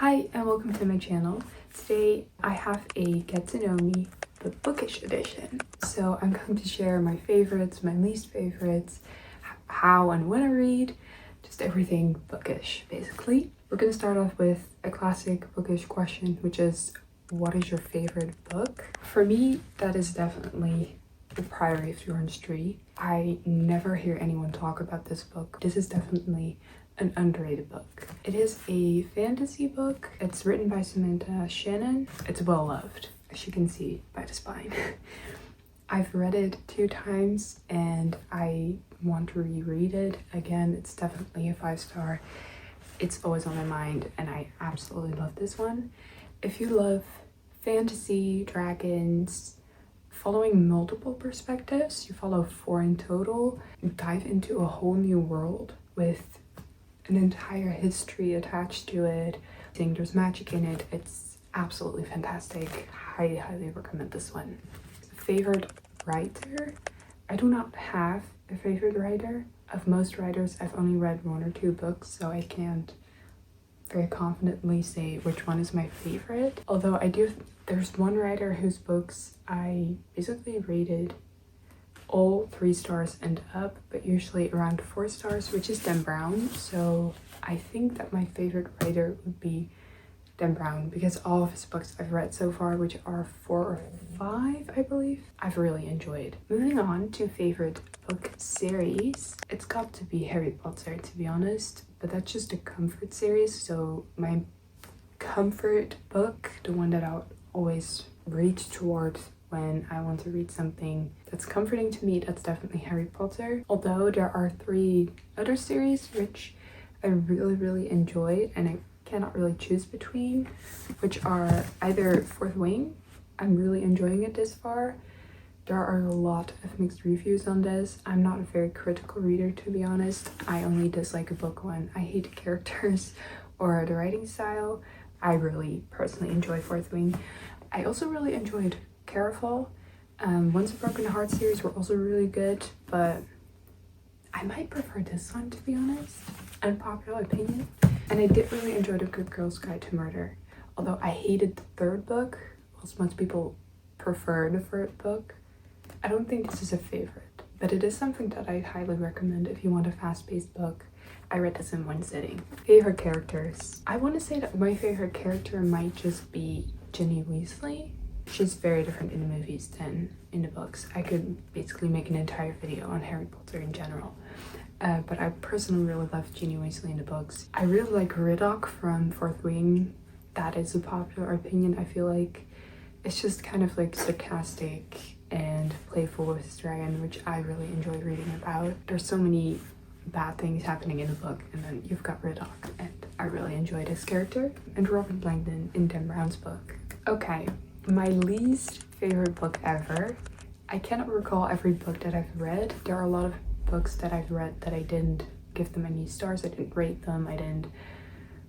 Hi and welcome to my channel. Today I have a get to know me but bookish edition. So I'm going to share my favorites, my least favorites, how and when I read, just everything bookish basically. We're going to start off with a classic bookish question, which is, what is your favorite book? For me, that is definitely The Priory of the Orange Tree. I never hear anyone talk about this book. This is definitely an underrated book. It is a fantasy book. It's written by Samantha Shannon. It's well loved, as you can see by the spine. I've read it 2 times and I want to reread it again. It's definitely a 5-star. It's always on my mind and I absolutely love this one. If you love fantasy, dragons, following multiple perspectives, you follow 4 in total, dive into a whole new world with an entire history attached to it. I think there's magic in it. It's absolutely fantastic. Highly recommend this one. Favorite writer? I do not have a favorite writer. Of most writers, I've only read 1 or 2 books, so I can't very confidently say which one is my favorite. Although there's one writer whose books I basically rated all 3 stars and up, but usually around 4 stars, which is Dan Brown. So I think that my favorite writer would be Dan Brown, because all of his books I've read so far, which are 4 or 5 I believe, I've really enjoyed. Moving on to favorite book series, it's got to be Harry Potter, to be honest, but that's just a comfort series. So my comfort book, the one that I'll always reach towards when I want to read something that's comforting to me, that's definitely Harry Potter. Although there are 3 other series which I really enjoy and I cannot really choose between, which are either Fourth Wing. I'm really enjoying it this far. There are a lot of mixed reviews on this. I'm not a very critical reader, to be honest. I only dislike a book when I hate the characters or the writing style. I really personally enjoy Fourth Wing. I also really enjoyed Careful. Once a Broken Heart series were also really good, but I might prefer this one, to be honest. Unpopular opinion. And I did really enjoy The Good Girl's Guide to Murder. Although I hated the 3rd book, whilst most people prefer the 3rd book. I don't think this is a favorite, but it is something that I highly recommend if you want a fast-paced book. I read this in 1 sitting. Favorite characters. I want to say that my favorite character might just be Ginny Weasley. She's very different in the movies than in the books. I could basically make an entire video on Harry Potter in general. But I personally really love Ginny Weasley in the books. I really like Riddoch from Fourth Wing. That is a popular opinion. I feel like it's just kind of like sarcastic and playful with his dragon, which I really enjoy reading about. There's so many bad things happening in the book, and then you've got Riddoch, and I really enjoyed his character. And Robert Langdon in Dan Brown's book. Okay. My least favorite book ever. I cannot recall every book that I've read. There are a lot of books that I've read that I didn't give them any stars. I didn't rate them. I didn't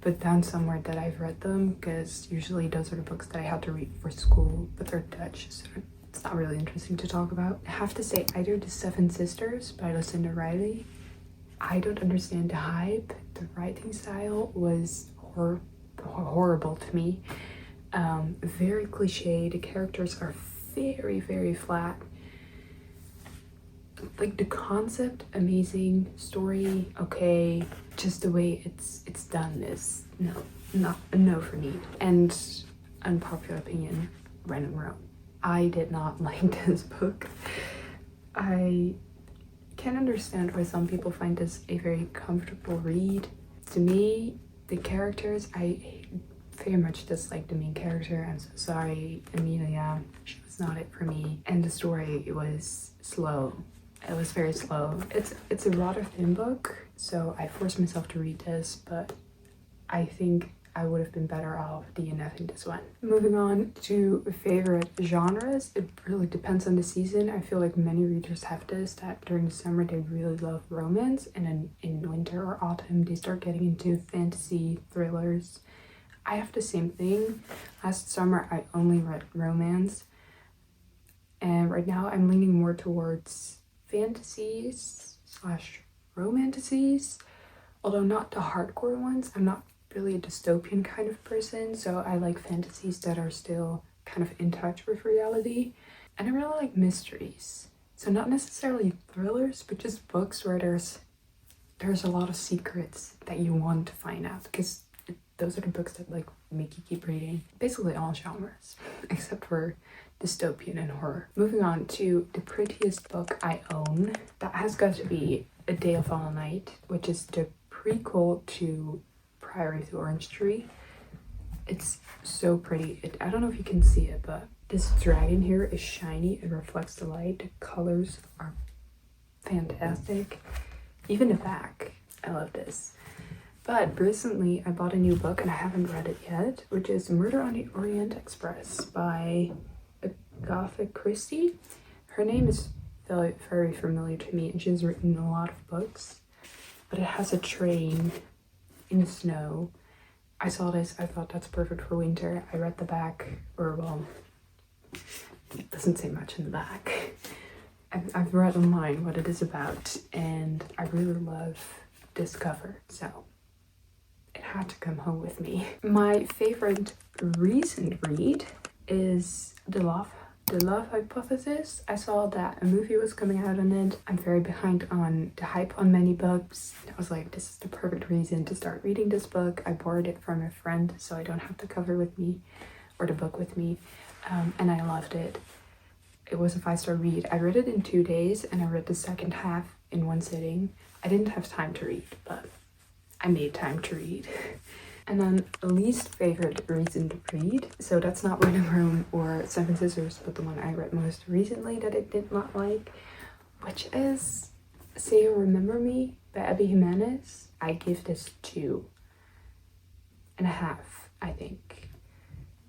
put down somewhere that I've read them, because usually those are the books that I had to read for school, but they're Dutch, so it's not really interesting to talk about. I have to say either The 7 Sisters by Lucinda Riley. I don't understand the hype. The writing style was horrible to me. Very cliche. The characters are very flat. Like the concept, amazing. Story, okay. Just the way it's done is not a no for me. And unpopular opinion, Random Rome. I did not like this book. I can understand why some people find this a very comfortable read. To me, the characters, I very much disliked the main character. I'm so sorry, Amelia. She was not it for me. And the story, it was slow. It was very slow. It's a rather thin book, so I forced myself to read this, but I think I would have been better off DNFing this one. Moving on to favorite genres. It really depends on the season. I feel like many readers have this, that during the summer they really love romance, and then in winter or autumn they start getting into fantasy thrillers. I have the same thing. Last summer I only read romance, and right now I'm leaning more towards fantasies / romantasies, although not the hardcore ones. I'm not really a dystopian kind of person, so I like fantasies that are still kind of in touch with reality. And I really like mysteries. So not necessarily thrillers, but just books where there's a lot of secrets that you want to find out, because those are the books that like make you keep reading. Basically all genres, except for dystopian and horror. Moving on to the prettiest book I own. That has got to be A Day of All Night, which is the prequel to Priory of the Orange Tree. It's so pretty. I don't know if you can see it, but this dragon here is shiny. It reflects the light. The colors are fantastic. Even the back. I love this. But recently I bought a new book and I haven't read it yet, which is Murder on the Orient Express by Agatha Christie. Her name is very, very familiar to me and she's written a lot of books. But it has a train in the snow. I saw this, I thought that's perfect for winter. I read the back, or well, it doesn't say much in the back. I've read online what it is about and I really love this cover, so it had to come home with me. My favorite recent read is The Love Hypothesis. I saw that a movie was coming out on it. I'm very behind on the hype on many books. I was like, this is the perfect reason to start reading this book. I borrowed it from a friend so I don't have the cover with me or the book with me, and I loved it. It was a 5-star read. I read it in 2 days and I read the second half in one sitting. I didn't have time to read, but I made time to read. And then least favorite recent read, so that's not When in Rome or Seven Sisters, but the one I read most recently that I did not like, which is Say You Remember Me by Abby Jimenez. I give this 2.5, I think.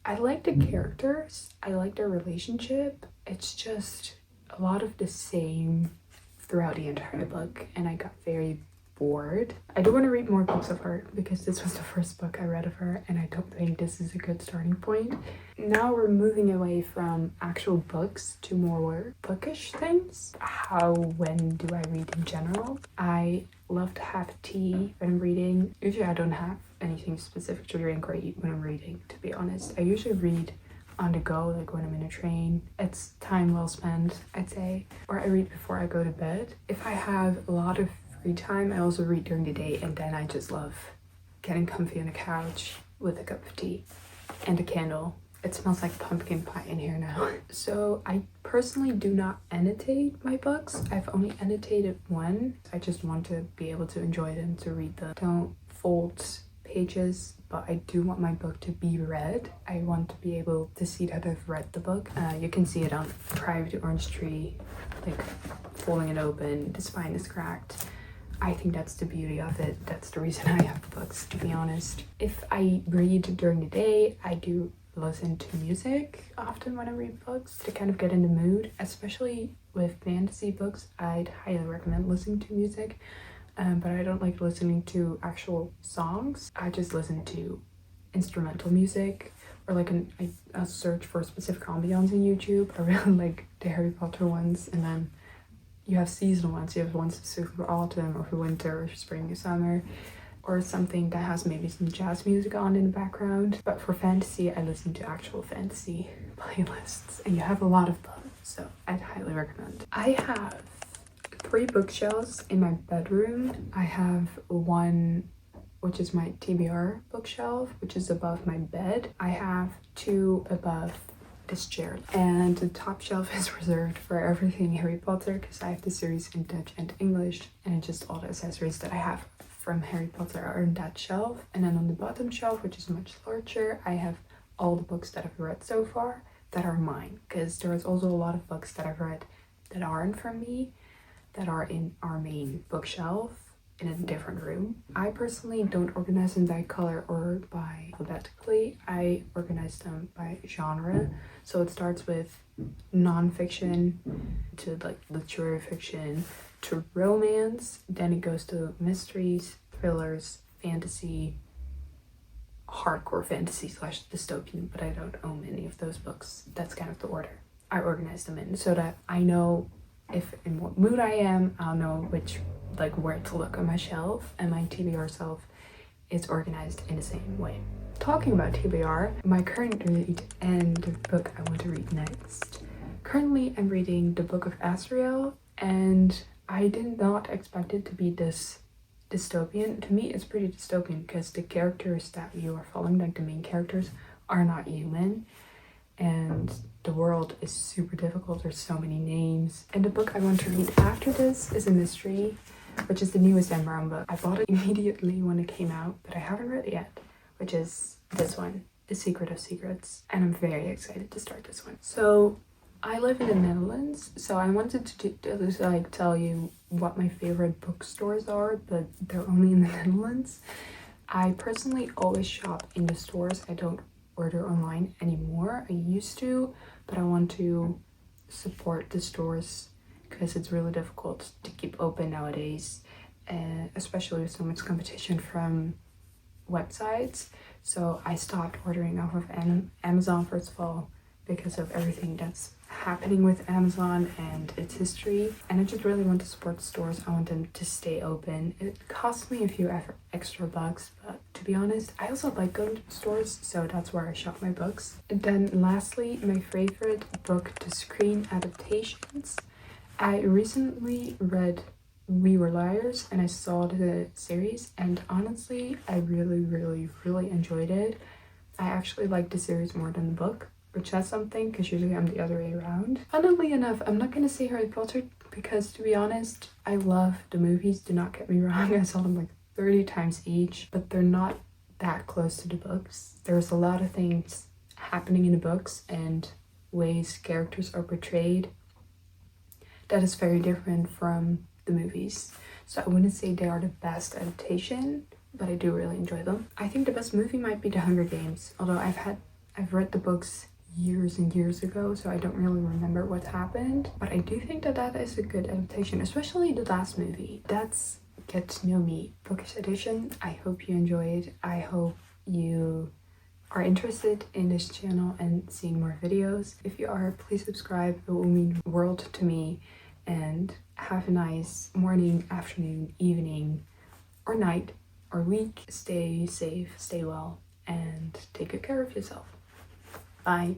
I like the characters, I like their relationship. It's just a lot of the same throughout the entire book and I got very bored. I do want to read more books of her because this was the first book I read of her and I don't think this is a good starting point. Now we're moving away from actual books to more bookish things. When do I read in general? I love to have tea when I'm reading. Usually I don't have anything specific to drink or eat when I'm reading, to be honest. I usually read on the go, like when I'm in a train. It's time well spent, I'd say. Or I read before I go to bed. If I have a lot of free time, I also read during the day, and then I just love getting comfy on the couch with a cup of tea and a candle. It smells like pumpkin pie in here now. So I personally do not annotate my books. I've only annotated one. I just want to be able to enjoy them, to read them. Don't fold pages, but I do want my book to be read. I want to be able to see that I've read the book. You can see it on Priory of the Orange Tree, like folding it open, the spine is cracked. I think that's the beauty of it. That's the reason I have books, to be honest. If I read during the day, I do listen to music often when I read books to kind of get in the mood, especially with fantasy books. I'd highly recommend listening to music. But I don't like listening to actual songs. I just listen to instrumental music, or like a search for specific ambience on YouTube. I really like the Harry Potter ones, and then you have seasonal ones. You have ones specific for autumn or for winter or spring or summer, or something that has maybe some jazz music on in the background. But for fantasy, I listen to actual fantasy playlists, and you have a lot of them, so I'd highly recommend. I have 3 bookshelves in my bedroom. I have one which is my TBR bookshelf, which is above my bed. I have 2 above this chair, and the top shelf is reserved for everything Harry Potter because I have the series in Dutch and English, and just all the accessories that I have from Harry Potter are in that shelf. And then on the bottom shelf, which is much larger, I have all the books that I've read so far that are mine, because there is also a lot of books that I've read that aren't from me, that are in our main bookshelf in a different room. I personally don't organize them by color or by alphabetically. I organize them by genre. So it starts with non-fiction to like literary fiction to romance. Then it goes to mysteries, thrillers, fantasy, hardcore fantasy / dystopian, but I don't own any of those books. That's kind of the order I organize them in, so that I know if in what mood I am. I'll know where to look on my shelf, and my TBR shelf it's organized in the same way. Talking about TBR, my current read and the book I want to read next. Currently, I'm reading the Book of Asriel, and I did not expect it to be this dystopian. To me, it's pretty dystopian because the characters that you are following, like the main characters, are not human, and the world is super difficult. There's so many names. And the book I want to read after this is a mystery, which is the newest Dan Brown book. I bought it immediately when it came out, but I haven't read it yet, which is this one, The Secret of Secrets, and I'm very excited to start this one. So I live in the Netherlands, so I wanted to like tell you what my favorite bookstores are, but they're only in the Netherlands. I personally always shop in the stores. I don't order online anymore. I used to, but I want to support the stores because it's really difficult to keep open nowadays, especially with so much competition from websites. So I stopped ordering off of Amazon, first of all, because of everything that's happening with Amazon and its history, and I just really want to support the stores. I want them to stay open. It costs me a few extra bucks, but to be honest, I also like going to stores, so that's where I shop my books. And then lastly, my favorite book to screen adaptations. I recently read We Were Liars and I saw the series, and honestly I really enjoyed it. I actually liked the series more than the book, which says something because usually I'm the other way around. Funnily enough, I'm not gonna say Harry Potter because, to be honest, I love the movies, do not get me wrong. I saw them like 30 times each, but they're not that close to the books. There's a lot of things happening in the books and ways characters are portrayed that is very different from the movies. So I wouldn't say they are the best adaptation, but I do really enjoy them. I think the best movie might be The Hunger Games, although I've read the books years and years ago, so I don't really remember what happened, but I do think that that is a good adaptation, especially the last movie. That's Get to Know Me Bookish edition. I hope you enjoyed. I hope you are interested in this channel and seeing more videos. If you are, please subscribe. It will mean the world to me. And have a nice morning, afternoon, evening, or night, or week. Stay safe, stay well, and take good care of yourself. Bye.